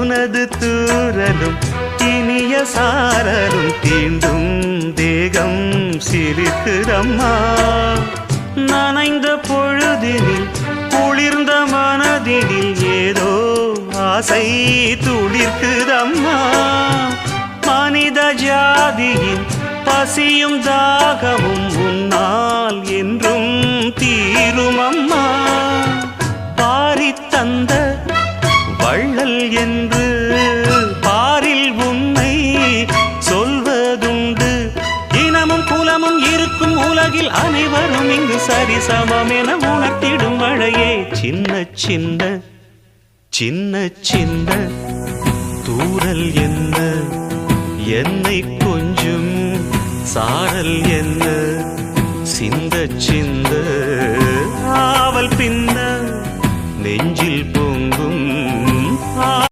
உனது தூரலும் இனிய சாரலும் தீண்டும் தேகம் சிரிக்குதம்மா. நனைந்த பொழுதினில் குளிர்ந்த மனதினில் ஏதோ ஆசை துளிர்க்குதம்மா. மனித ஜாதியின் பசியும் தாகமும் உன்னால் என்றும் தீருமம்மா. பாரித் தந்த வள்ளல் என்று பாரில் உன்னை சொல்வதுண்டு. இனமும் குலமும் இருக்கும் உலகில் அனைவரும் இங்கு சரிசமம் என உணர்த்திடும் மழையே. சின்ன சின்ன சின்ன சின்ன தூறல் என்ன, என்னை கொஞ்சம் சாரல் என்ன, சிந்த சிந்த ஆவல் பின்ன